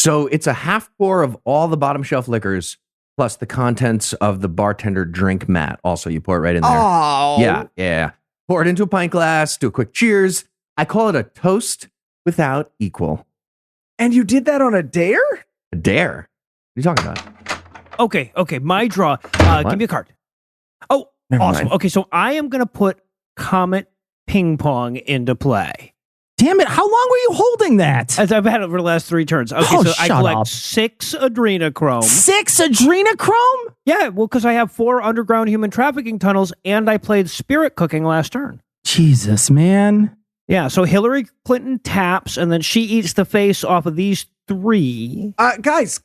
So it's a half pour of all the bottom shelf liquors plus the contents of the bartender drink mat. Also, you pour it right in there. Oh. Yeah. Pour it into a pint glass, do a quick cheers. I call it a toast without equal. And you did that on a dare? A dare? What are you talking about? Okay. My draw. Give me a card. Oh, Never awesome. mind. Okay, so I am going to put Comet Ping Pong into play. Damn it, how long were you holding that? As I've had it for the last 3 turns. Okay, Oh, so I shut collect up. 6 adrenochrome. 6 adrenochrome? Yeah, well, because I have 4 underground human trafficking tunnels, and I played Spirit Cooking last turn. Jesus, man. Yeah, so Hillary Clinton taps, and then she eats the face off of these 3. Guys,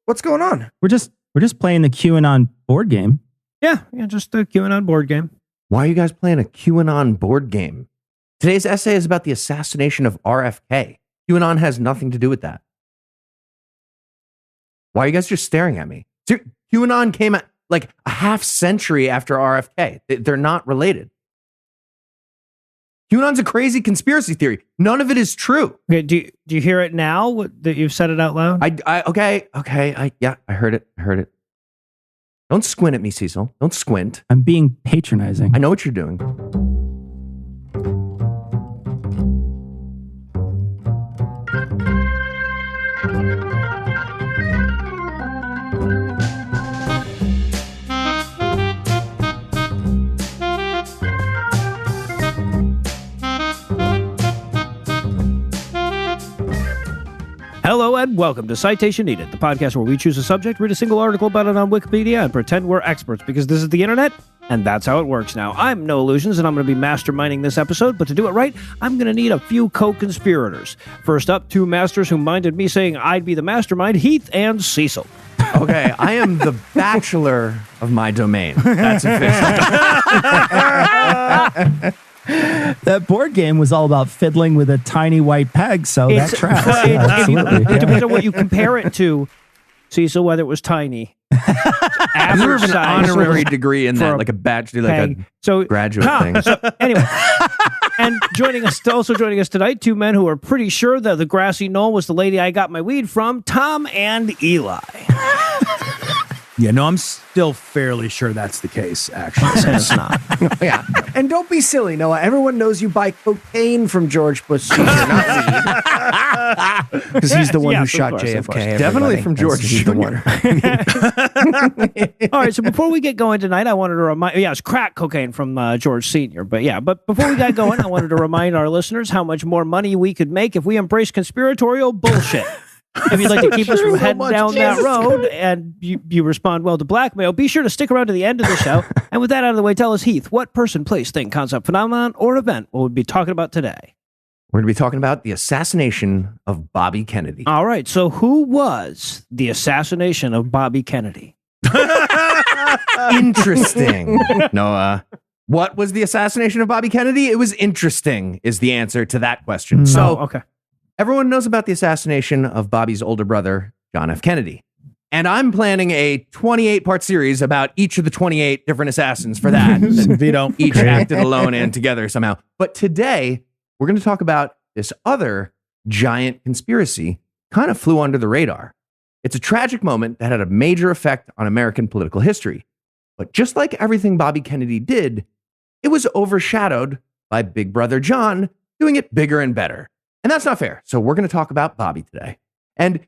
what's going on? We're just playing the QAnon board game. Yeah, just a QAnon board game. Why are you guys playing a QAnon board game? Today's essay is about the assassination of RFK. QAnon has nothing to do with that. Why are you guys just staring at me? QAnon came out like a half century after RFK. They're not related. QAnon's a crazy conspiracy theory. None of it is true. Okay, do you hear it now that you've said it out loud? Okay. I heard it. Don't squint at me, Cecil. Don't squint. I'm being patronizing. I know what you're doing. Hello and welcome to Citation Needed, the podcast where we choose a subject, read a single article about it on Wikipedia, and pretend we're experts because this is the internet, and that's how it works now. I'm No Illusions, and I'm going to be masterminding this episode, but to do it right, I'm going to need a few co-conspirators. First up, 2 masters who minded me saying I'd be the mastermind, Heath and Cecil. Okay, I am the bachelor of my domain. That's official. That board game was all about fiddling with a tiny white peg, so that tracks. Yeah, absolutely. It depends on what you compare it to, Cecil, whether it was tiny. I deserve an honorary degree in that, like a bachelor, like a graduate thing. So anyway, and also joining us tonight, 2 men who are pretty sure that the grassy knoll was the lady I got my weed from, Tom and Eli. Yeah, no, I'm still fairly sure that's the case, actually. It's not. Yeah. And don't be silly, Noah. Everyone knows you buy cocaine from George Bush Sr., not weed. Because he's the one who shot JFK. Definitely from George Jr. All right, so before we get going tonight, I wanted to remind... Yeah, it's crack cocaine from George Sr., but before we got going, I wanted to remind our listeners how much more money we could make if we embrace conspiratorial bullshit. If you'd like to keep us from heading down that road and you respond well to blackmail, be sure to stick around to the end of the show. And with that out of the way, tell us, Heath, what person, place, thing, concept, phenomenon, or event will we be talking about today? We're going to be talking about the assassination of Bobby Kennedy. All right, so who was the assassination of Bobby Kennedy? Interesting. Noah, what was the assassination of Bobby Kennedy? It was interesting is the answer to that question. So, okay. Everyone knows about the assassination of Bobby's older brother, John F. Kennedy. And I'm planning a 28-part series about each of the 28 different assassins for that. Vito. Each acted alone and together somehow. But today, we're going to talk about this other giant conspiracy kind of flew under the radar. It's a tragic moment that had a major effect on American political history. But just like everything Bobby Kennedy did, it was overshadowed by Big Brother John doing it bigger and better. And that's not fair. So we're going to talk about Bobby today. And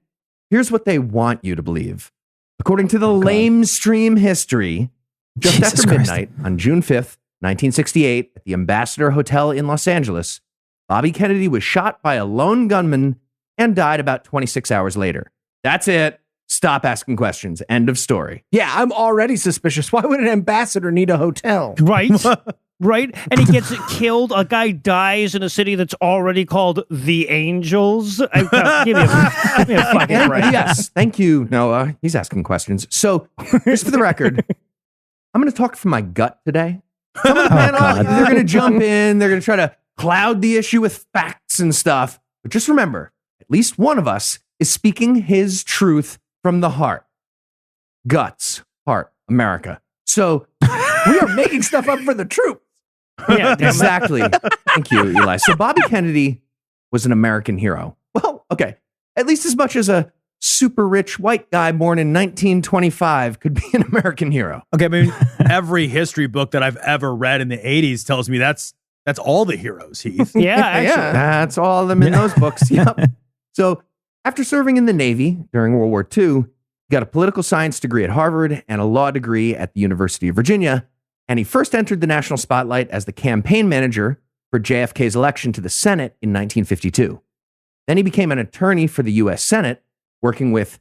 here's what they want you to believe. According to the lamestream history, just after midnight on June 5th, 1968, at the Ambassador Hotel in Los Angeles, Bobby Kennedy was shot by a lone gunman and died about 26 hours later. That's it. Stop asking questions. End of story. Yeah, I'm already suspicious. Why would an ambassador need a hotel? Right? Right? And he gets killed. A guy dies in a city that's already called The Angels. Give me a fucking break. Yes. Thank you, Noah. He's asking questions. So, just for the record, I'm going to talk from my gut today. Some of the panel, they're going to jump in. They're going to try to cloud the issue with facts and stuff. But just remember, at least one of us is speaking his truth from the heart. Guts, heart, America. So, we are making stuff up for the troops. Yeah, exactly. Thank you, Eli. So Bobby Kennedy was an American hero. Well, okay. at least as much as a super rich white guy born in 1925 could be an American hero. Okay, I mean, every history book that I've ever read in the 80s tells me that's all the heroes, Heath. Yeah, actually. Yeah. That's all of them in those books. Yep. So after serving in the Navy during World War II, he got a political science degree at Harvard and a law degree at the University of Virginia. And he first entered the national spotlight as the campaign manager for JFK's election to the Senate in 1952. Then he became an attorney for the U.S. Senate, working with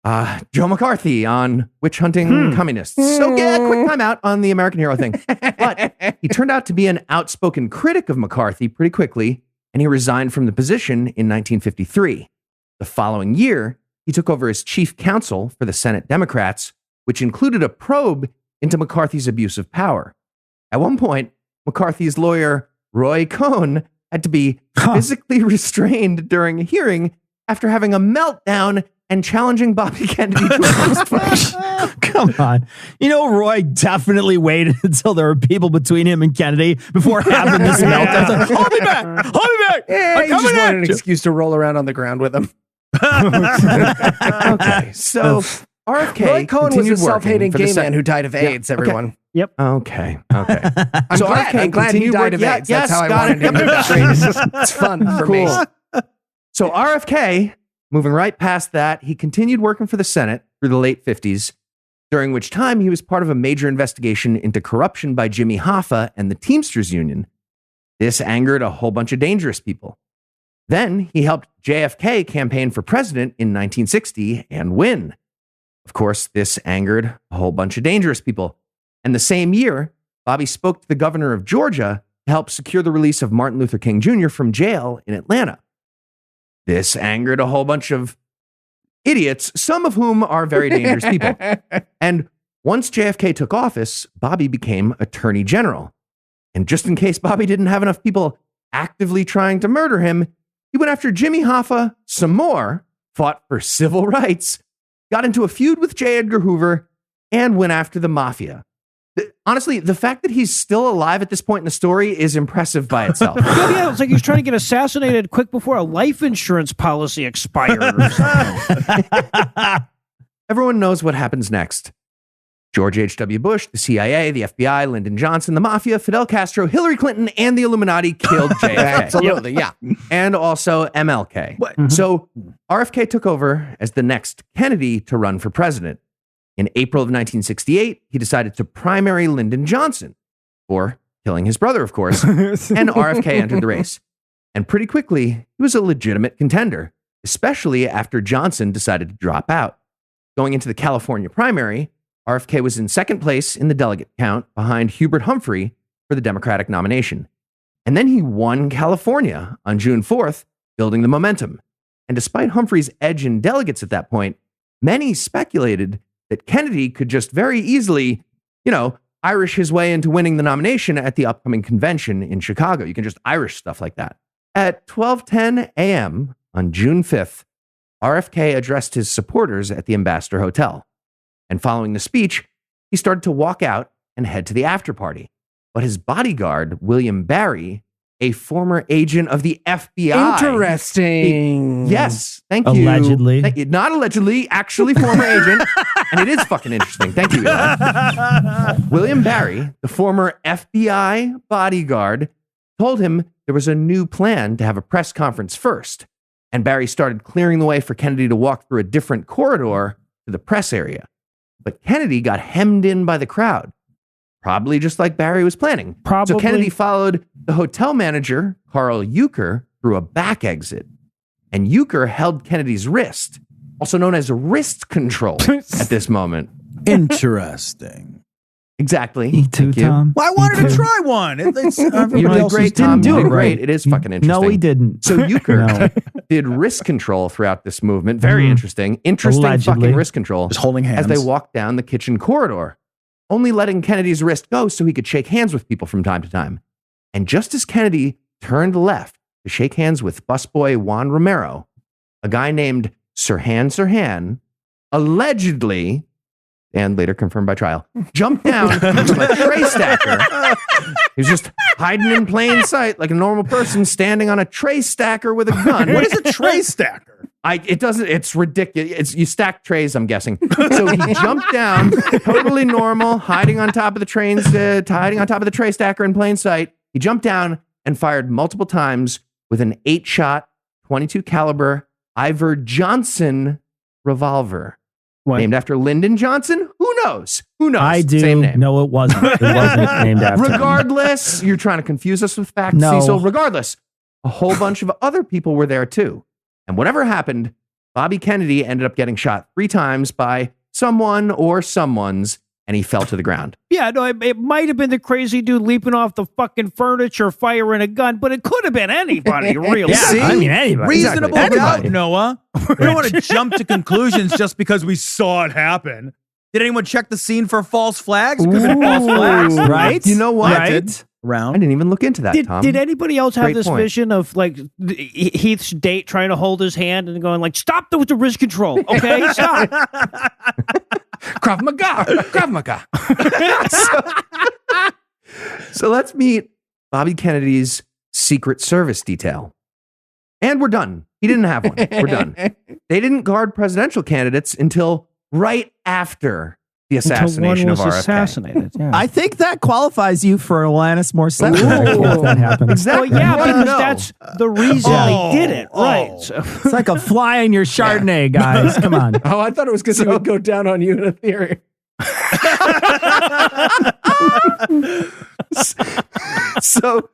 Joe McCarthy on witch hunting communists. So get a quick time out on the American hero thing. But he turned out to be an outspoken critic of McCarthy pretty quickly, and he resigned from the position in 1953. The following year, he took over as chief counsel for the Senate Democrats, which included a probe into McCarthy's abuse of power. At one point, McCarthy's lawyer, Roy Cohn, had to be physically restrained during a hearing after having a meltdown and challenging Bobby Kennedy to a fist fight. Come on. You know, Roy definitely waited until there were people between him and Kennedy before having this meltdown. Like, I'll be back. I'll be back. Yeah, I'm he just coming wanted at an you. excuse to roll around on the ground with him. Okay, so RFK Roy Cohn was continued a self-hating working for the gay Sen- man who died of AIDS, okay. everyone. Okay. I'm glad he died of AIDS. That's how I wanted him to die. It's fun for me. So RFK, moving right past that, he continued working for the Senate through the late 50s, during which time he was part of a major investigation into corruption by Jimmy Hoffa and the Teamsters Union. This angered a whole bunch of dangerous people. Then he helped JFK campaign for president in 1960 and win. Of course, this angered a whole bunch of dangerous people. And the same year, Bobby spoke to the governor of Georgia to help secure the release of Martin Luther King Jr. from jail in Atlanta. This angered a whole bunch of idiots, some of whom are very dangerous people. And once JFK took office, Bobby became Attorney General. And just in case Bobby didn't have enough people actively trying to murder him, he went after Jimmy Hoffa some more, fought for civil rights, got into a feud with J. Edgar Hoover, and went after the mafia. Honestly, the fact that he's still alive at this point in the story is impressive by itself. Yeah, it's like he's trying to get assassinated quick before a life insurance policy expired or something. Everyone knows what happens next. George H.W. Bush, the CIA, the FBI, Lyndon Johnson, the mafia, Fidel Castro, Hillary Clinton, and the Illuminati killed JFK. Absolutely, yeah. And also MLK. So RFK took over as the next Kennedy to run for president. In April of 1968, he decided to primary Lyndon Johnson, for killing his brother, of course, and RFK entered the race. And pretty quickly, he was a legitimate contender, especially after Johnson decided to drop out. Going into the California primary, RFK was in second place in the delegate count behind Hubert Humphrey for the Democratic nomination. And then he won California on June 4th, building the momentum. And despite Humphrey's edge in delegates at that point, many speculated that Kennedy could just very easily, Irish his way into winning the nomination at the upcoming convention in Chicago. You can just Irish stuff like that. At 12:10 a.m. on June 5th, RFK addressed his supporters at the Ambassador Hotel. And following the speech, he started to walk out and head to the after party. But his bodyguard, William Barry, a former agent of the FBI. Interesting. Yes, thank you. Allegedly. Not allegedly, actually former agent. And it is fucking interesting. Thank you, Eli. William Barry, the former FBI bodyguard, told him there was a new plan to have a press conference first. And Barry started clearing the way for Kennedy to walk through a different corridor to the press area. But Kennedy got hemmed in by the crowd, probably just like Barry was planning. Probably. So Kennedy followed the hotel manager, Carl Euchre, through a back exit. And Euchre held Kennedy's wrist, also known as wrist control, at this moment. Interesting. Exactly. Me too, Thank you. Tom. Well, I wanted to try one. You did great, Tom. didn't do You it did great. right. It is fucking interesting. No, he didn't. So Euchre No. did wrist control throughout this movement. Very interesting. Interesting Allegedly. fucking wrist control. Just holding hands. As they walked down the kitchen corridor, only letting Kennedy's wrist go so he could shake hands with people from time to time. And just as Kennedy turned left to shake hands with busboy Juan Romero, a guy named Sirhan, allegedly, and later confirmed by trial, jumped down from a tray stacker. He was just hiding in plain sight like a normal person standing on a tray stacker with a gun. What is a tray stacker? It's ridiculous. You stack trays, I'm guessing. So he jumped down, totally normal, hiding on top of the tray stacker in plain sight. He jumped down and fired multiple times with an 8-shot, 22 caliber Ivor Johnson revolver. What? Named after Lyndon Johnson? Who knows? I do. Same name. No, it wasn't. It wasn't named after him. Regardless, you're trying to confuse us with facts, No. Cecil. Regardless, a whole bunch of other people were there too. And whatever happened, Bobby Kennedy ended up getting shot 3 times by someone or someone's, and he fell to the ground. Yeah, no, it might have been the crazy dude leaping off the fucking furniture, firing a gun, but it could have been anybody, really. Yeah, See? I mean, anybody. Reasonable Exactly. doubt, Anybody. Noah. We don't want to jump to conclusions just because we saw it happen. Did anyone check the scene for false flags? It could have been false flags. Right? You know what? Right? I Round. didn't even look into that, Tom. Did anybody else have Great this point. vision of like Heath's date trying to hold his hand and going like, stop with the wrist control, okay? Stop. Krav Maga. So let's meet Bobby Kennedy's Secret Service detail. And we're done. He didn't have one. We're done. They didn't guard presidential candidates until right after the assassination Until of one was RFK. assassinated. Yeah. I think that qualifies you for Alanis Morissette. If that happens. Exactly. Well, yeah, You wanna because know. that's the reason they did it, right? So, It's like a fly in your Chardonnay, guys. Come on. Oh, I thought it was because he would go down on you in a theory. So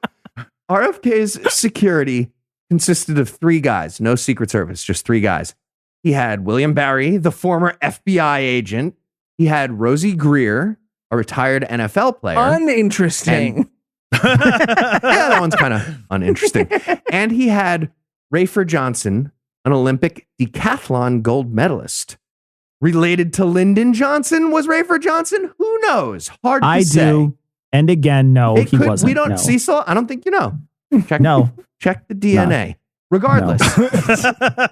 RFK's security consisted of 3 guys, no Secret Service, just 3 guys. He had William Barry, the former FBI agent. He had Rosie Greer, a retired NFL player. Uninteresting. Yeah, that one's kind of uninteresting. And he had Rafer Johnson, an Olympic decathlon gold medalist. Related to Lyndon Johnson was Rafer Johnson? Who knows? Hard to I say. do. And again, no, It he could- wasn't. We don't, no. Cecil, I don't think you know. Check, No. check the DNA. Regardless,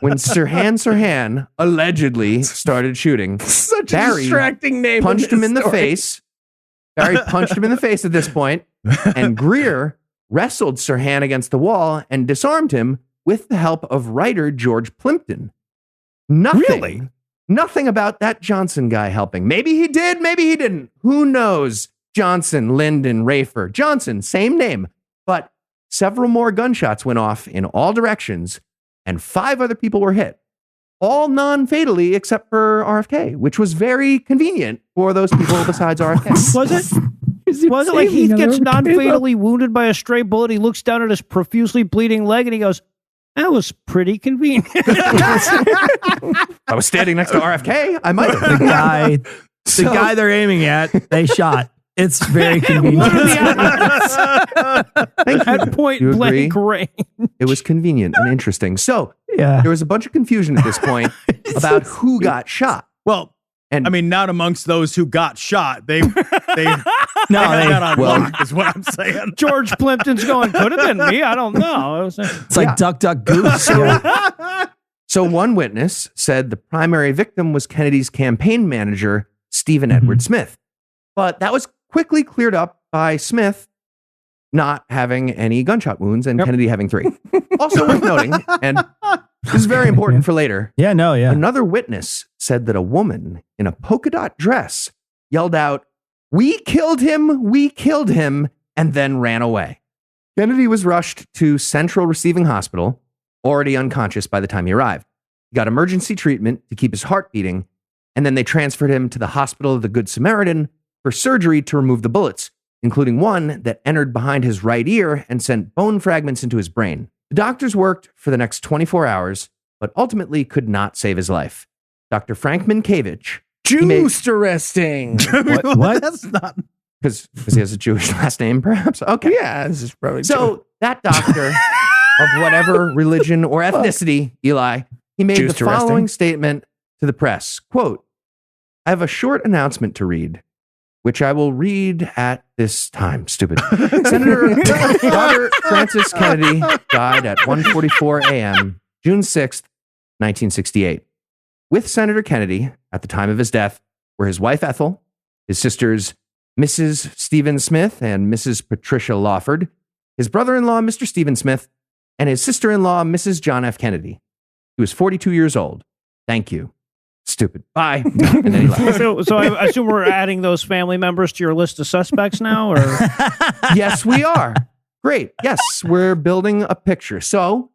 when Sirhan allegedly started shooting, Such a Barry distracting name. punched him in the story. face. Barry punched him in the face at this point, and Greer wrestled Sirhan against the wall and disarmed him with the help of writer George Plimpton. Nothing about that Johnson guy helping. Maybe he did, maybe he didn't. Who knows? Johnson, Lyndon, Rafer. Johnson, same name. But several more gunshots went off in all directions, and 5 other people were hit. All non-fatally except for RFK, which was very convenient for those people besides RFK. was it like Heath gets non-fatally wounded by a stray bullet? He looks down at his profusely bleeding leg and he goes, that was pretty convenient. I was standing next to RFK. I might have. The guy they're aiming at, they shot. It's very convenient. One of the Thank you. at point You agree? blank range. It was convenient and interesting. So Yeah. there was a bunch of confusion at this point about who got shot. Well, And I mean, not amongst those who got shot. They No, had that on well- lock, is what I'm saying. George Plimpton's going, could have been me. I don't know. It was, it's like Duck, Duck, Goose. So one witness said the primary victim was Kennedy's campaign manager, Stephen Edward Smith. But that was quickly cleared up by Smith not having any gunshot wounds and Kennedy having 3. Also worth noting, and this is very important for later, Yeah, no, yeah. another witness said that a woman in a polka dot dress yelled out, we killed him, and then ran away. Kennedy was rushed to Central Receiving Hospital, already unconscious by the time he arrived. He got emergency treatment to keep his heart beating, and then they transferred him to the Hospital of the Good Samaritan for surgery to remove the bullets, including one that entered behind his right ear and sent bone fragments into his brain. The doctors worked for the next 24 hours, but ultimately could not save his life. Dr. Frank Minkiewicz, Juiced arresting. What? That's not. because he has a Jewish last name, perhaps? Okay. Yeah, this is probably true. So that doctor of whatever religion or ethnicity, Eli, he made Juiced the following arresting. statement to the press. Quote, I have a short announcement to read, which I will read at this time. Stupid. Senator Robert Francis Kennedy died at 1:44 a.m., June 6th, 1968. With Senator Kennedy, at the time of his death, were his wife Ethel, his sisters Mrs. Stephen Smith and Mrs. Patricia Lawford, his brother-in-law Mr. Stephen Smith, and his sister-in-law Mrs. John F. Kennedy. He was 42 years old. Thank you. Stupid. Bye. And then he left. So I assume we're adding those family members to your list of suspects now, or Yes, we are. Great. Yes, we're building a picture. So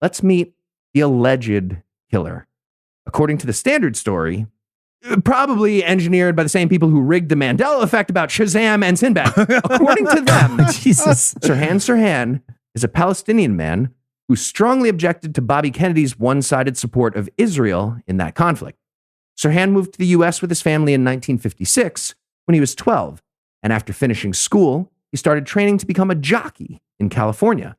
let's meet the alleged killer. According to the standard story, probably engineered by the same people who rigged the Mandela effect about Shazam and Sinbad. According to them, Jesus. Sirhan is a Palestinian man who strongly objected to Bobby Kennedy's one-sided support of Israel in that conflict. Sirhan moved to the U.S. with his family in 1956 when he was 12, and after finishing school, he started training to become a jockey in California.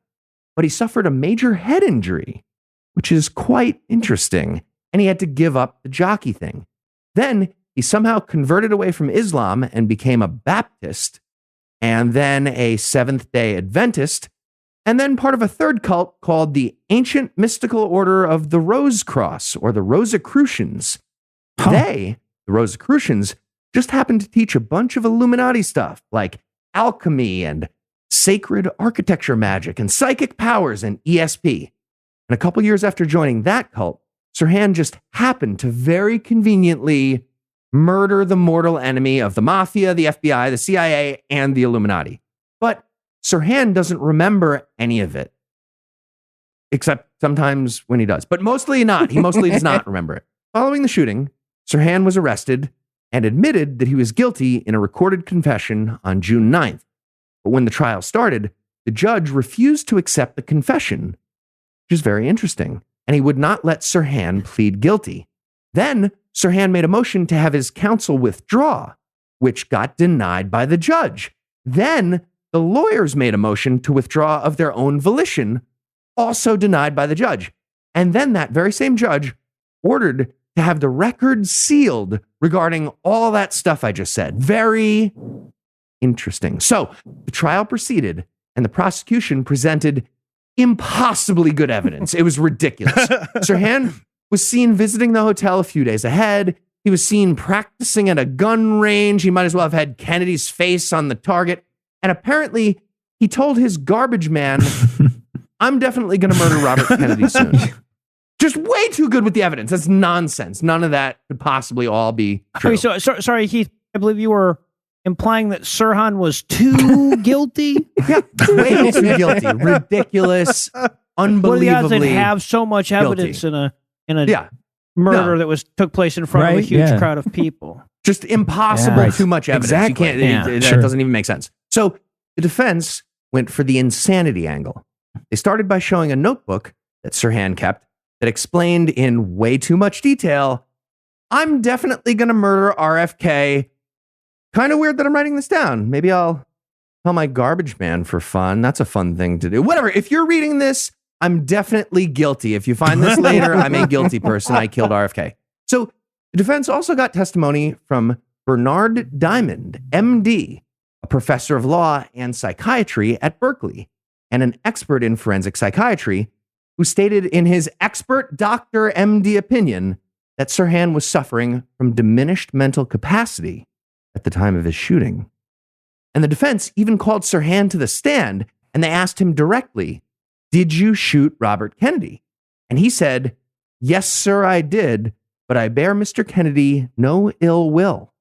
But he suffered a major head injury, which is quite interesting, and he had to give up the jockey thing. Then he somehow converted away from Islam and became a Baptist, and then a Seventh-day Adventist, and then part of a third cult called the Ancient Mystical Order of the Rosecross, or the Rosicrucians. They, the Rosicrucians, just happened to teach a bunch of Illuminati stuff, like alchemy and sacred architecture magic and psychic powers and ESP. And a couple years after joining that cult, Sirhan just happened to very conveniently murder the mortal enemy of the mafia, the FBI, the CIA, and the Illuminati. But Sirhan doesn't remember any of it, except sometimes when he does, but mostly not. He mostly does not remember it. Following the shooting, Sirhan was arrested and admitted that he was guilty in a recorded confession on June 9th. But when the trial started, the judge refused to accept the confession, which is very interesting, and he would not let Sirhan plead guilty. Then Sirhan made a motion to have his counsel withdraw, which got denied by the judge. Then the lawyers made a motion to withdraw of their own volition, also denied by the judge. And then that very same judge ordered to have the record sealed regarding all that stuff I just said. Very interesting. So the trial proceeded, and the prosecution presented impossibly good evidence. It was ridiculous. Sirhan was seen visiting the hotel a few days ahead. He was seen practicing at a gun range. He might as well have had Kennedy's face on the target. And apparently, he told his garbage man, I'm definitely going to murder Robert Kennedy soon. Just way too good with the evidence. That's nonsense. None of that could possibly all be true. Okay, sorry, Heath. I believe you were implying that Sirhan was too guilty. Yeah, way too guilty. Ridiculous. Unbelievably. What are the odds they'd have so much evidence guilty. in a murder that took place in front of a huge crowd of people? Just impossible. Too much evidence. Exactly. You can't. That doesn't even make sense. So the defense went for the insanity angle. They started by showing a notebook that Sirhan kept that explained in way too much detail, I'm definitely going to murder RFK. Kind of weird that I'm writing this down. Maybe I'll tell my garbage man for fun. That's a fun thing to do. Whatever. If you're reading this, I'm definitely guilty. If you find this later, I'm a guilty person. I killed RFK. So the defense also got testimony from Bernard Diamond, MD, a professor of law and psychiatry at Berkeley, and an expert in forensic psychiatry, who stated in his expert Dr. MD opinion that Sirhan was suffering from diminished mental capacity at the time of his shooting. And the defense even called Sirhan to the stand, and they asked him directly, did you shoot Robert Kennedy? And he said, yes, sir, I did, but I bear Mr. Kennedy no ill will.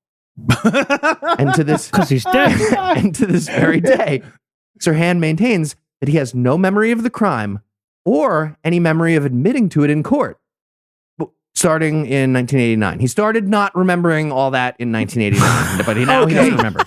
And to this, because he's dead. And to this very day, Sirhan maintains that he has no memory of the crime or any memory of admitting to it in court. Starting in 1989. He started not remembering all that in 1989, but he doesn't remember.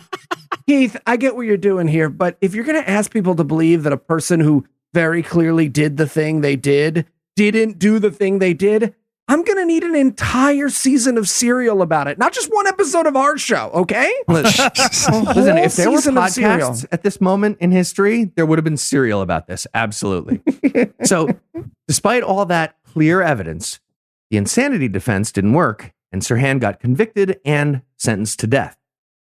Keith, I get what you're doing here, but if you're going to ask people to believe that a person who very clearly did the thing they did, didn't do the thing they did, I'm going to need an entire season of Serial about it. Not just one episode of our show, okay? Listen, if there were podcasts at this moment in history, there would have been Serial about this. Absolutely. So, despite all that clear evidence, the insanity defense didn't work, and Sirhan got convicted and sentenced to death.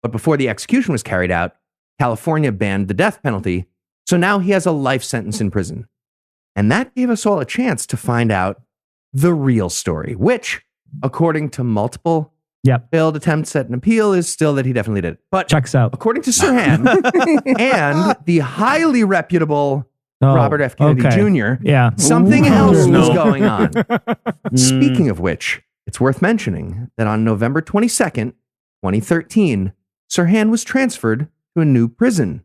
But before the execution was carried out, California banned the death penalty, so now he has a life sentence in prison. And that gave us all a chance to find out the real story, which, according to multiple failed attempts at an appeal, is still that he definitely did it. But checks out. According to Sirhan and the highly reputable Robert F. Kennedy Jr., Yeah. something else No. was going on. Speaking of which, it's worth mentioning that on November 22nd, 2013, Sirhan was transferred to a new prison.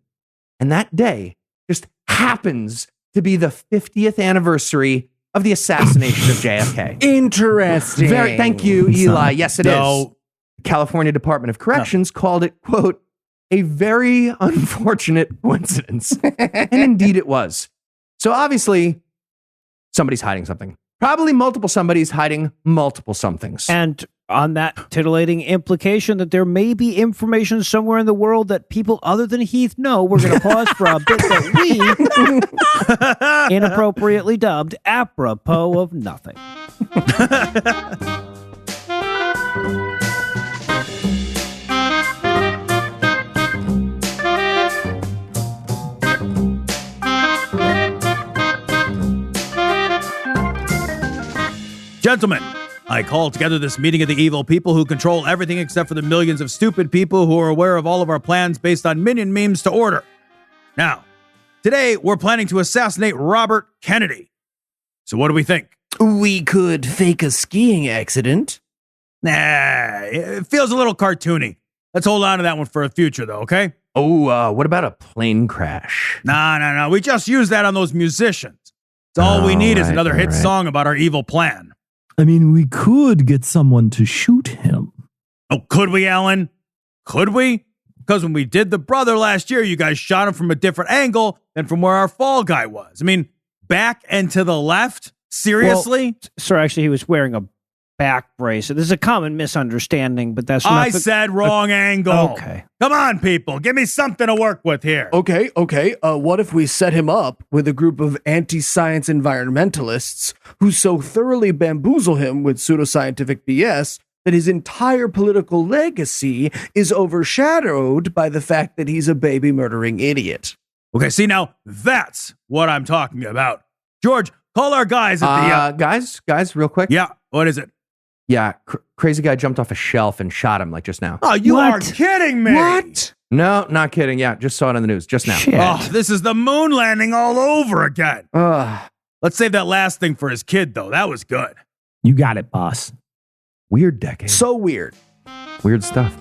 And that day just happens to be the 50th anniversary of the assassination of JFK. Interesting. Thank you, Eli. Yes, it is. No. The California Department of Corrections called it, quote, a very unfortunate coincidence. And indeed it was. So obviously, somebody's hiding something. Probably multiple somebodies hiding multiple somethings. And on that tittillating implication that there may be information somewhere in the world that people other than Heath know, we're going to pause for a bit that we inappropriately dubbed apropos of nothing. Gentlemen, I call together this meeting of the evil people who control everything except for the millions of stupid people who are aware of all of our plans based on minion memes to order. Now, today we're planning to assassinate Robert Kennedy. So what do we think? We could fake a skiing accident. Nah, it feels a little cartoony. Let's hold on to that one for a future, though, okay? Oh, what about a plane crash? No. We just use that on those musicians. It's all we need is another hit song about our evil plan. I mean, we could get someone to shoot him. Oh, could we, Alan? Could we? Because when we did the brother last year, you guys shot him from a different angle than from where our fall guy was. I mean, back and to the left? Seriously? Well, sir, actually, he was wearing a back brace. This is a common misunderstanding, but that's I not said wrong angle. Okay. Come on, people. Give me something to work with here. Okay. What if we set him up with a group of anti-science environmentalists who so thoroughly bamboozle him with pseudoscientific BS that his entire political legacy is overshadowed by the fact that he's a baby murdering idiot? Okay, see, now that's what I'm talking about. George, call our guys at the... Guys, real quick. Yeah, what is it? Yeah, crazy guy jumped off a shelf and shot him like just now. Oh, you What? are kidding me. What? No, not kidding. Yeah, just saw it on the news just now. Shit. Oh, this is the moon landing all over again. Ugh. Let's save that last thing for his kid, though. That was good. You got it, boss. Weird decade. So weird. Weird stuff.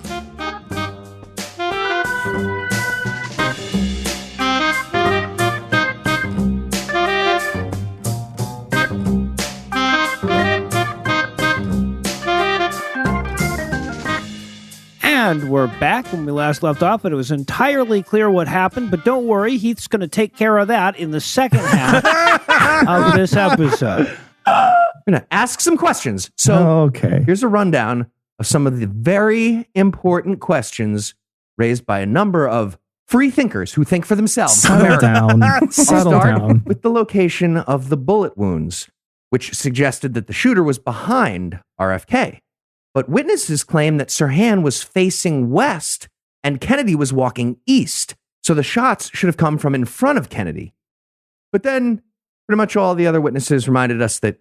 And we're back when we last left off, and it was entirely clear what happened. But don't worry, Heath's going to take care of that in the second half of this episode. I'm going to ask some questions. So Okay. here's a rundown of some of the very important questions raised by a number of free thinkers who think for themselves. Settle down. I'll Settle start down. with the location of the bullet wounds, which suggested that the shooter was behind RFK. But witnesses claim that Sirhan was facing west and Kennedy was walking east. So the shots should have come from in front of Kennedy. But then pretty much all the other witnesses reminded us that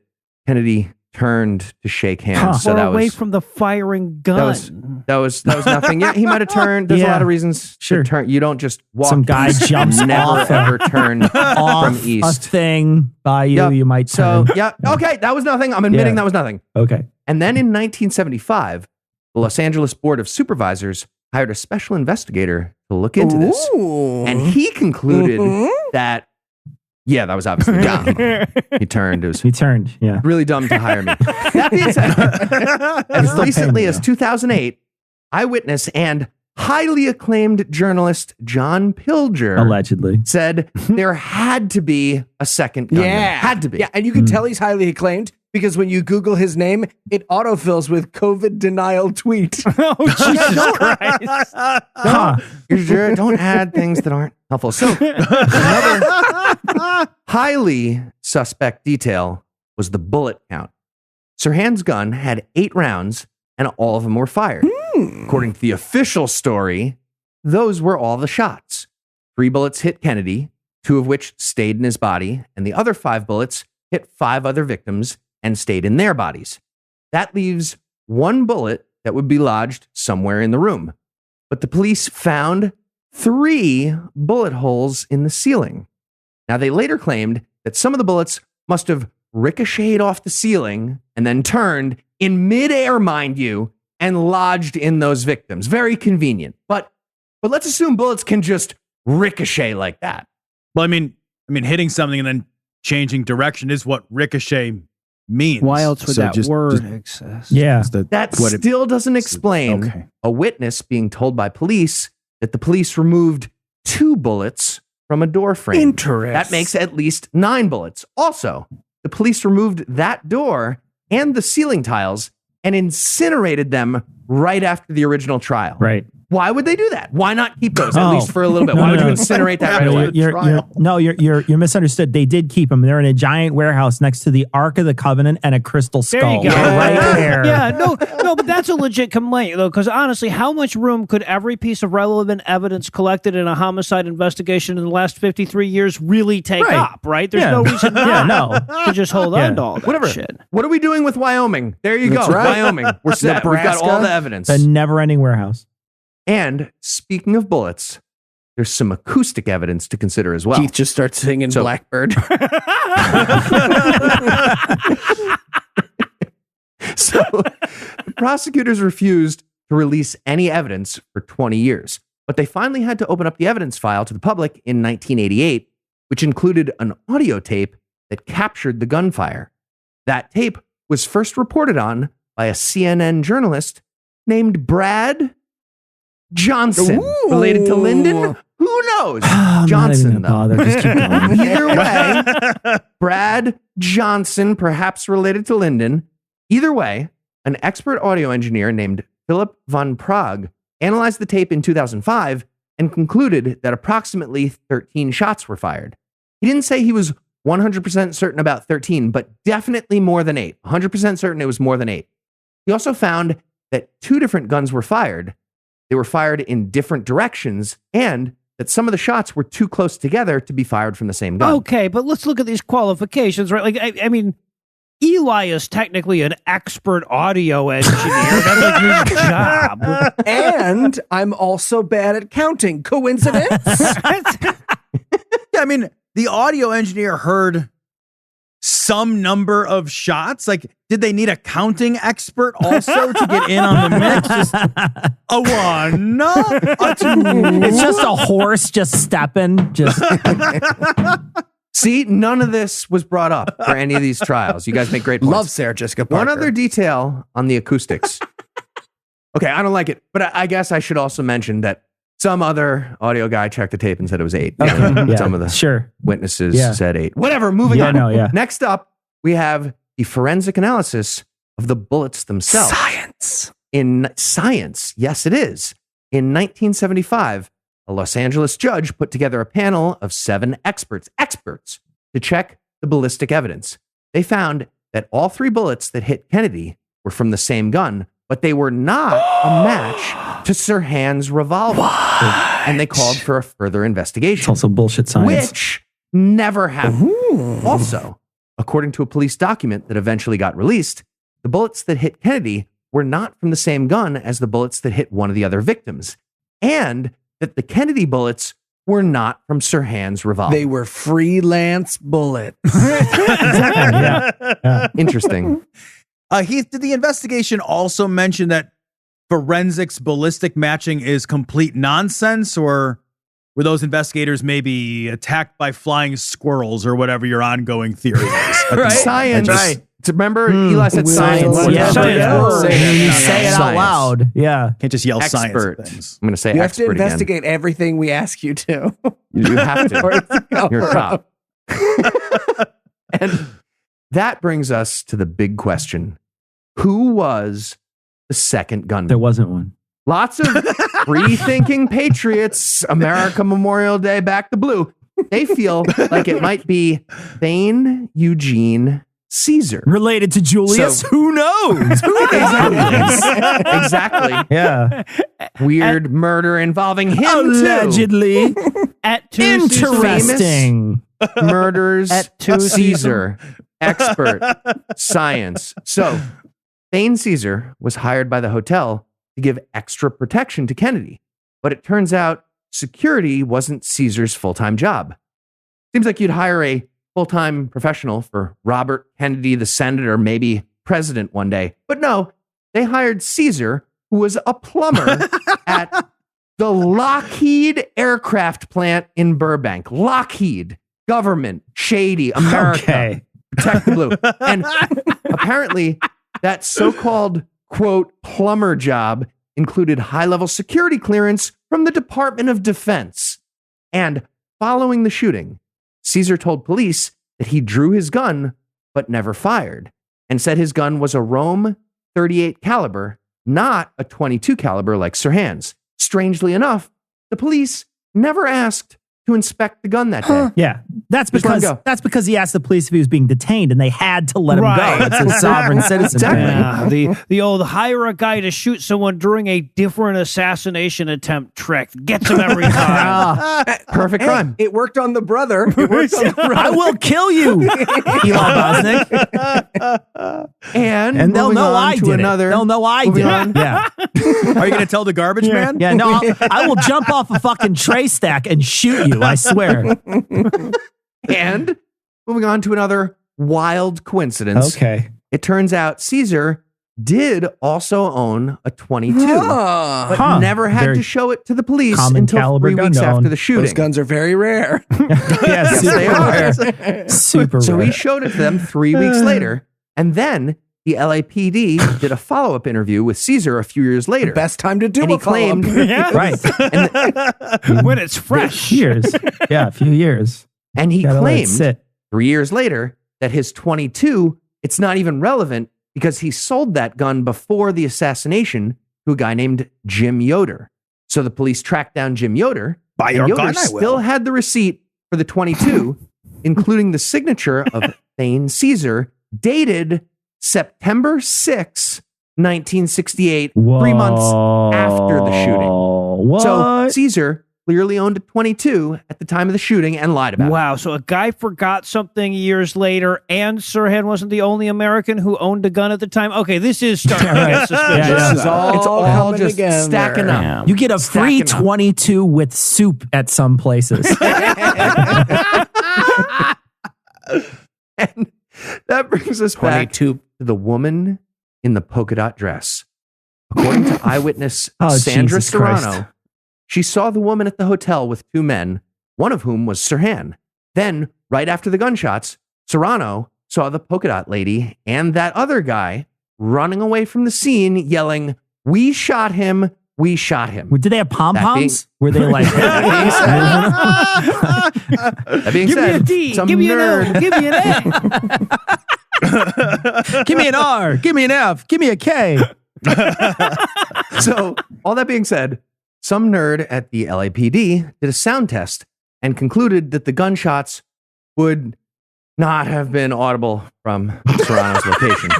Kennedy turned to shake hands. Huh. So Or that away was, from the firing gun. that was nothing. Yeah, he might have turned. There's a Yeah. lot of reasons Sure. to turn. You don't just walk. Some guy east. jumps Never off ever turn off from a east. thing by you. Yep. You might So turn. yeah, okay, that was nothing. I'm admitting Yeah. that was nothing. Okay. And then in 1975, the Los Angeles Board of Supervisors hired a special investigator to look into this. Ooh. And he concluded Mhm. that, yeah, that was obviously dumb. He turned. It was He turned. Yeah. really dumb to hire me. That being said, as Still recently paying me, as 2008, eyewitness and highly acclaimed journalist John Pilger Allegedly. said there had to be a second gunman. Yeah. Had to be. Yeah, and you can tell he's highly acclaimed because when you Google his name, it autofills with COVID denial tweet. Oh, Jesus Christ. Huh. Don't add things that aren't helpful. So another highly suspect detail was the bullet count. Sirhan's gun had 8 rounds and all of them were fired. According to the official story, those were all the shots. 3 bullets hit Kennedy, 2 of which stayed in his body, and the other 5 bullets hit 5 other victims and stayed in their bodies. That leaves 1 bullet that would be lodged somewhere in the room. But the police found 3 bullet holes in the ceiling. Now, they later claimed that some of the bullets must have ricocheted off the ceiling and then turned in midair, mind you, and lodged in those victims. Very convenient. But let's assume bullets can just ricochet like that. Well, I mean, hitting something and then changing direction is what ricochet means. Why else would So that just- word exist? Yeah. That what it- still doesn't explain okay. a witness being told by police that the police removed 2 bullets from a door frame. Interesting. That makes at least 9 bullets. Also, the police removed that door and the ceiling tiles and incinerated them right after the original trial. Right. Why would they do that? Why not keep those at Oh. least for a little bit? No, Why would no. you incinerate that right away? You're misunderstood. They did keep them. They're in a giant warehouse next to the Ark of the Covenant and a crystal skull. There you go. Right there. Yeah, no, but that's a legit complaint, though, because honestly, how much room could every piece of relevant evidence collected in a homicide investigation in the last 53 years really take Right. up, right? There's Yeah. no reason Yeah, not to just hold on to all that Whatever. shit. What are we doing with Wyoming? There you That's go. right. Wyoming. We're set. We've got all Nebraska. the evidence. A never-ending warehouse. And speaking of bullets, there's some acoustic evidence to consider as well. Keith just starts singing So- Blackbird. So the prosecutors refused to release any evidence for 20 years, but they finally had to open up the evidence file to the public in 1988, which included an audio tape that captured the gunfire. That tape was first reported on by a CNN journalist named Brad Johnson. Ooh. Related to Lyndon? Who knows? I'm Johnson, not though. even gonna bother. Just keep going. Either way, Brad Johnson, perhaps related to Lyndon. Either way, an expert audio engineer named Philip von Prague analyzed the tape in 2005 and concluded that approximately 13 shots were fired. He didn't say he was 100% certain about 13, but definitely more than 8. 100% certain it was more than 8. He also found that 2 different guns were fired. They were fired in different directions, and that some of the shots were too close together to be fired from the same gun. Okay, but let's look at these qualifications, right? Like, I mean, Eli is technically an expert audio engineer. That's like his job. And I'm also bad at counting. Coincidence? Yeah, I mean, the audio engineer heard some number of shots. Like, did they need a counting expert also to get in on the mix? Just a 1, a 2. It's just a horse just stepping. Just See, none of this was brought up for any of these trials. You guys make great points. Love Sarah Jessica Parker. One other detail on the acoustics. Okay, I don't like it, but I guess I should also mention that some other audio guy checked the tape and said it was 8. Yeah, Some of the sure. witnesses Yeah. said 8. Whatever, moving Yeah, on. no, yeah. Next up, we have the forensic analysis of the bullets themselves. Science. In science, yes, it is. In 1975, a Los Angeles judge put together a panel of 7 experts to check the ballistic evidence. They found that all 3 bullets that hit Kennedy were from the same gun, but they were not a match to Sirhan's revolver. And they called for a further It's investigation, also bullshit science. which never happened. Also, according to a police document that eventually got released, the bullets that hit Kennedy were not from the same gun as the bullets that hit one of the other victims, and that the Kennedy bullets were not from Sirhan's revolver. They were freelance bullets. Yeah. Interesting. Heath, did the investigation also mention that forensics ballistic matching is complete nonsense, or were those investigators maybe attacked by flying squirrels or whatever your ongoing theory is? Right. Science. Right. Remember, Eli said science. Yeah, Science. you say it out Science. loud. Yeah. Can't just yell science Expert. at things. I'm going to say You have to expert again. investigate everything we ask you to. You have to. Or it's a You're a cover-up. cop. And that brings us to the big question. Who was the second gunman? There wasn't one. Lots of free-thinking patriots, America Memorial Day, back to blue. They feel like it might be Thane Eugene Caesar. Related to Julius? So- Who knows? Exactly. Yeah. Weird murder involving him too. Allegedly. At 2 Interesting. Murders At 2 Caesar. Expert. Science. So Thane Caesar was hired by the hotel to give extra protection to Kennedy. But it turns out security wasn't Caesar's full-time job. Seems like you'd hire a full-time professional for Robert Kennedy, the senator, maybe president one day. But no, they hired Caesar, who was a plumber at the Lockheed aircraft plant in Burbank. Lockheed, government, shady, America, Okay. protect the blue. And apparently that so-called, quote, plumber job included high-level security clearance from the Department of Defense. And following the shooting, Caesar told police that he drew his gun but never fired, and said his gun was a Rome 38 caliber, not a 22 caliber like Sirhan's. Strangely enough, the police never asked to inspect the gun that day. Yeah, that's Just let him because go. he asked the police if he was being detained, and they had to let him Right. go. It's a sovereign citizen. Exactly. Yeah, the old hire a guy to shoot someone during a different assassination attempt trick gets him every time. Ah, Perfect crime. It worked on the brother. It worked on the brother. I will kill you, Eli Bosnick. And They'll moving know on I to did another. it. They'll know I moving did on. it. Yeah, Are you going to tell the garbage man? yeah. No, I will jump off a fucking tray stack and shoot you. I swear. And moving on to another wild coincidence. Okay. It turns out Caesar did also own a 22, but Huh. never had Very to show it to the police common until caliber 3 gun weeks to after own. the shooting. Those guns are very rare. Yeah, they are. super rare. Super So rare. he showed it to them 3 weeks later, and then the LAPD did a follow-up interview with Caesar a few years later. Best time to do And he a follow-up. claimed, Yeah. Right. When it's fresh. Years. Yeah, a few years. and he Gotta let it claimed sit. 3 years later that his 22, it's not even relevant because he sold that gun before the assassination to a guy named Jim Yoder. So the police tracked down Jim Yoder. Buy and your Yoder gun, I still will. had the receipt for the 22, including the signature of Thane Caesar, dated September 6, 1968, 3 months after the shooting. What? So Caesar clearly owned a 22 at the time of the shooting and lied about it. Wow, so a guy forgot something years later, and Sirhan wasn't the only American who owned a gun at the time. Okay, this is starting to get suspicious. Yeah, This is all, It's all coming just together. stacking up. Yeah. You get a free Stacking up. 22 with soup at some places. And that brings us back to the woman in the polka dot dress. According to eyewitness Oh, Sandra Jesus Christ. Serrano, she saw the woman at the hotel with 2 men, one of whom was Sirhan. Then, right after the gunshots, Serrano saw the polka dot lady and that other guy running away from the scene, yelling, "We shot him! We shot him!" Did they have pom That poms? Were they like, That being Give me a said, D, some give me an O, nerd give me an A. give me an R, give me an F, give me a K? So, all that being said, some nerd at the LAPD did a sound test and concluded that the gunshots would not have been audible from Serrano's location.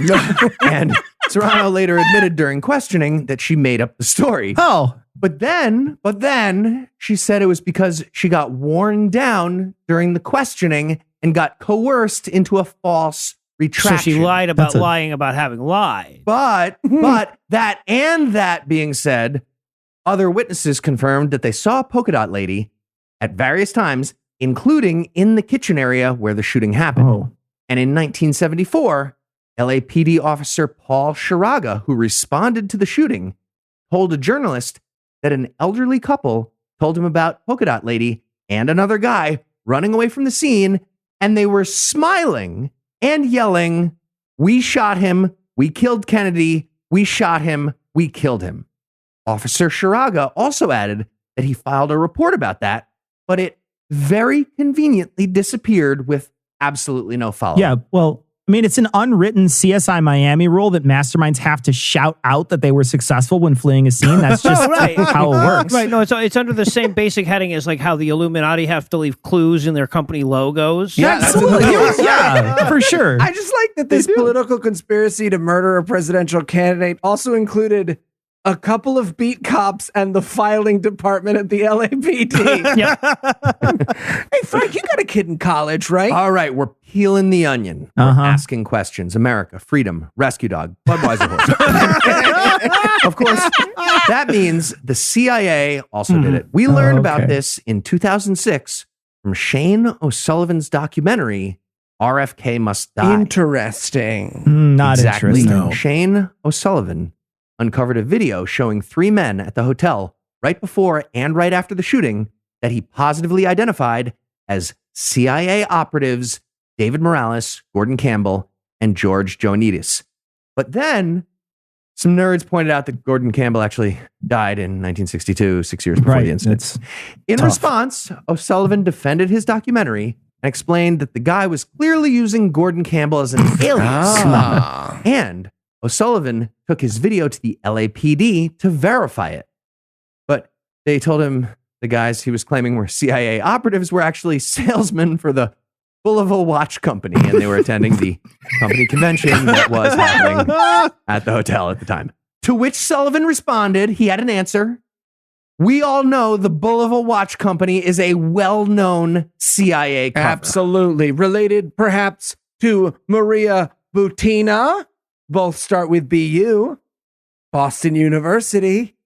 And Serrano later admitted during questioning that she made up the story. Oh, But then she said it was because she got worn down during the questioning and got coerced into a false So retraction. she lied about That's a- lying about having lied. But that being said, other witnesses confirmed that they saw a polka dot lady at various times, including in the kitchen area where the shooting happened. Oh. And in 1974, LAPD officer Paul Shiraga, who responded to the shooting, told a journalist that an elderly couple told him about polka dot lady and another guy running away from the scene, and they were smiling and yelling, "We shot him. We killed Kennedy. We shot him. We killed him." Officer Shiraga also added that he filed a report about that, but it very conveniently disappeared with absolutely no follow-up. yeah. Well, I mean, it's an unwritten CSI Miami rule that masterminds have to shout out that they were successful when fleeing a scene. That's just Right. how it works. Right, no, it's under the same basic heading as like how the Illuminati have to leave clues in their company logos. Yeah, that's Absolutely. another- Yeah, for sure. I just like that this political conspiracy to murder a presidential candidate also included a couple of beat cops and the filing department at the LAPD. Yep. Hey, Frank, you got a kid in college, right? All right, we're peeling the onion. We're Uh-huh. asking questions. America, freedom, rescue dog, Budweiser horse. Of course, that means the CIA also did it. We learned about okay. this in 2006 from Shane O'Sullivan's documentary, RFK Must Die. Interesting. Not Exactly. interesting. Shane O'Sullivan uncovered a video showing 3 men at the hotel right before and right after the shooting that he positively identified as CIA operatives David Morales, Gordon Campbell, and George Joanidis. But then some nerds pointed out that Gordon Campbell actually died in 1962, 6 years before Right. the incident. It's In tough. response, O'Sullivan defended his documentary and explained that the guy was clearly using Gordon Campbell as an alias. And O'Sullivan took his video to the LAPD to verify it. But they told him the guys he was claiming were CIA operatives were actually salesmen for the Boulevard Watch Company, and they were attending the company convention that was happening at the hotel at the time. To which Sullivan responded, he had an answer. We all know the Boulevard Watch Company is a well-known CIA cover. Absolutely. Related perhaps to Maria Butina. Both start with BU. Boston University.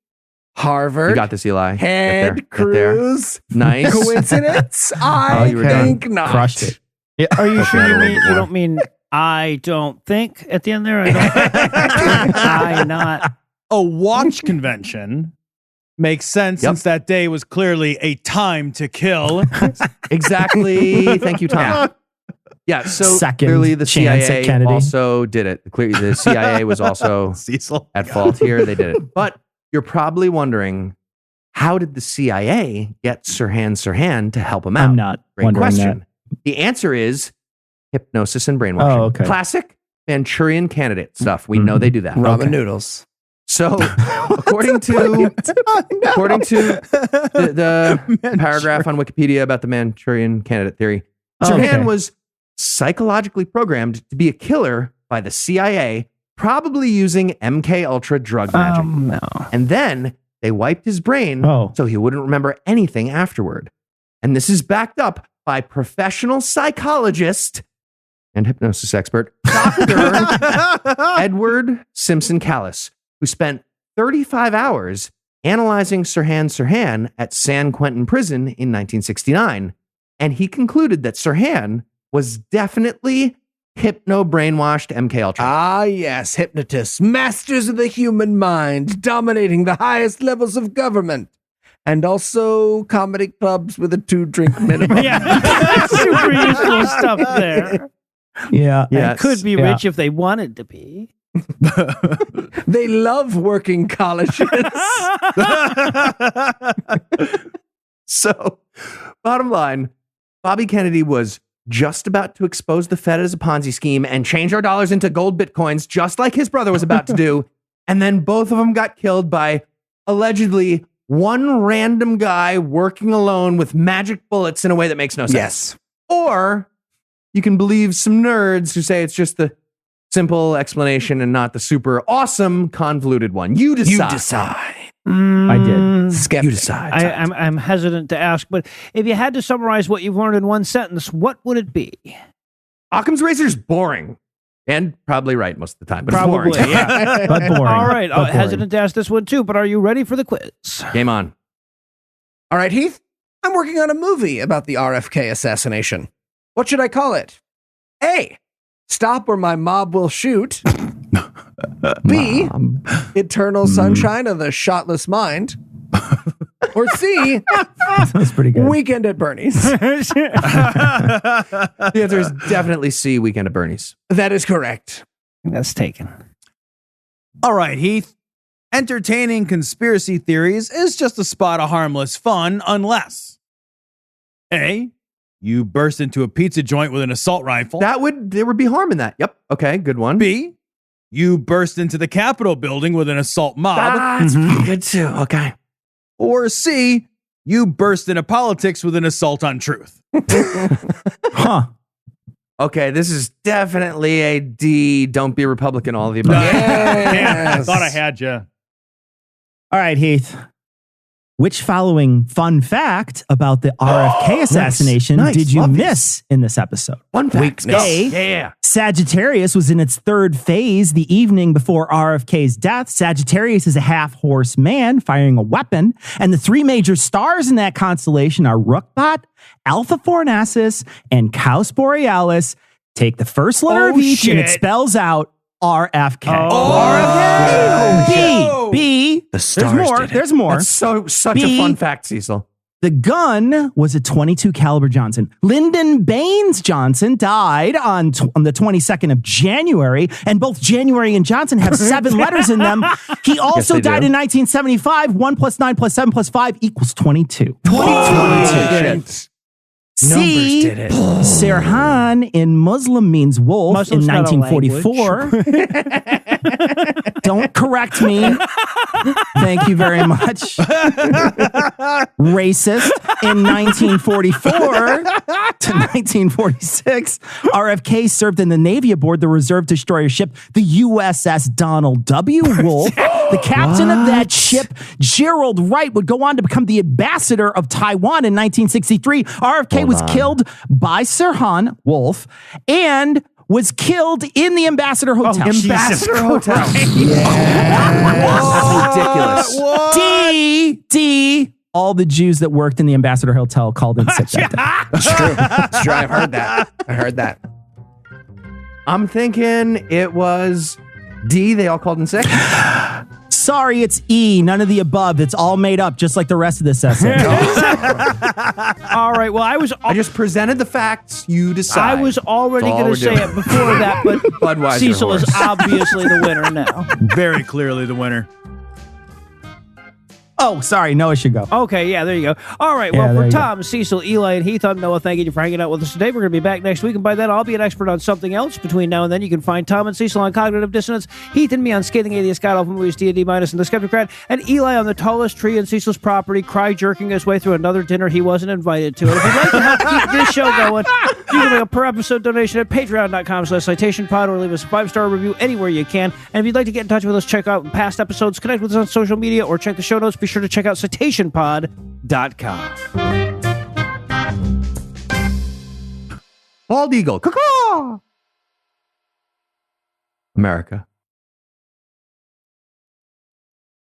Harvard. You got this, Eli. Head Get there. cruise. Nice. Coincidence? I you were done. think not. Crushed it. Yeah. Are you sure Okay, a you little mean bit you more. don't mean I don't think at the end there? I don't. I not. A watch convention makes sense Yep. since that day was clearly a time to kill. Exactly. Thank you, Tom. Yeah, so Second clearly the chance at CIA Kennedy. also did it. Clearly the CIA was also Cecil. at fault here. They did it. But you're probably wondering, how did the CIA get Sirhan Sirhan to help him out? I'm not Great wondering question. that. The answer is hypnosis and brainwashing. Oh, okay. Classic Manchurian candidate stuff. We know they do that. Ramen Okay. noodles. So, according to the paragraph on Wikipedia about the Manchurian candidate theory, Oh, Sirhan okay. was psychologically programmed to be a killer by the CIA, probably using MK Ultra drug magic. No. And then they wiped his brain Oh. so he wouldn't remember anything afterward. And this is backed up by professional psychologist and hypnosis expert, Dr. Edward Simpson Callis, who spent 35 hours analyzing Sirhan Sirhan at San Quentin Prison in 1969. And he concluded that Sirhan was definitely hypno-brainwashed MK Ultra. Ah, yes, hypnotists, masters of the human mind, dominating the highest levels of government, and also comedy clubs with a 2-drink minimum. Yeah, super useful stuff there. Yeah. Yeah. And could be Yeah. rich if they wanted to be. They love working colleges. So, bottom line, Bobby Kennedy was just about to expose the Fed as a Ponzi scheme and change our dollars into gold bitcoins, just like his brother was about to do. And then both of them got killed by allegedly one random guy working alone with magic bullets in a way that makes no sense. Yes. Or you can believe some nerds who say it's just the simple explanation and not the super awesome convoluted one. You decide. You decide. I did. Skeptic. You decide. I'm hesitant to ask, but if you had to summarize what you've learned in one sentence, what would it be? Occam's razor's boring. And probably right most of the time, but it's Probably, boring. yeah. But boring. All right, But boring. hesitant to ask this one too, but are you ready for the quiz? Game on. All right, Heath, I'm working on a movie about the RFK assassination. What should I call it? A, Stop or My Mob Will Shoot. B, Eternal Sunshine of the Shotless Mind. Or C, That's pretty good. Weekend at Bernie's. The answer is definitely C, Weekend at Bernie's. That is correct. That's taken. All right, Heath. Entertaining conspiracy theories is just a spot of harmless fun unless A, you burst into a pizza joint with an assault rifle. There would be harm in that. Yep. Okay, good one. B, you burst into the Capitol building with an assault mob. That's pretty good too. Okay. Or C, you burst into politics with an assault on truth. Huh. Okay, this is definitely a D. Don't be a Republican, all of the above. Damn, I Yes. thought I had you. All right, Heath. Which following fun fact about the RFK assassination nice. did you Love miss in this episode? One fact. A, Yeah. Sagittarius was in its third phase the evening before RFK's death. Sagittarius is a half-horse man firing a weapon, and the three major stars in that constellation are Rookbot, Alpha Fornacis, and Caus Borealis. Take the first letter of each, and it spells out RFK. RFK. B. The stars There's more. That's such B, a fun fact, Cecil. The gun was a .22 caliber Johnson. Lyndon Baines Johnson died on the 22nd of January, and both January and Johnson have 7 letters in them. He also they died do. in 1975. 1 + 9 + 7 + 5 = 22. 22. C. Numbers did it. Sirhan in Muslim means wolf Muslim's in not a 1944. Don't correct me. Thank you very much. Racist. In 1944 to 1946, RFK served in the Navy aboard the reserve destroyer ship, the USS Donald W. Wolfe. The captain of that ship, Gerald Wright, would go on to become the ambassador of Taiwan in 1963. RFK was killed by Sirhan Wolf and was killed in the Ambassador Hotel. Ambassador Hotel. Ridiculous. D. All the Jews that worked in the Ambassador Hotel called in sick that day. It's true. I've heard that. I'm thinking it was D. They all called in sick. Sorry, it's E. None of the above. It's all made up, just like the rest of this essay. All right. Well, I just presented the facts. You decide. I was already That's all going we're to say doing. it before that, but Budweiser Cecil is horse. obviously the winner now. Very clearly the winner. Oh, sorry. Noah should go. Okay, yeah, there you go. All right, Yeah, well, there for you go. Tom, Cecil, Eli, and Heath, I'm Noah. Thank you for hanging out with us today. We're going to be back next week, and by then, I'll be an expert on something else. Between now and then, you can find Tom and Cecil on Cognitive Dissonance, Heath and me on Scathing Atheist, God Awful Movies, D&D Minus, and The Skeptocrat, and Eli on the tallest tree in Cecil's property, cry-jerking his way through another dinner he wasn't invited to. And if you'd like to help keep this show going, you can make a per-episode donation at patreon.com/citationpod or leave us a 5-star review anywhere you can. And if you'd like to get in touch with us, check out past episodes, connect with us on social media, or check the show notes, be sure to check out citationpod.com. Bald eagle. Caw-caw. America.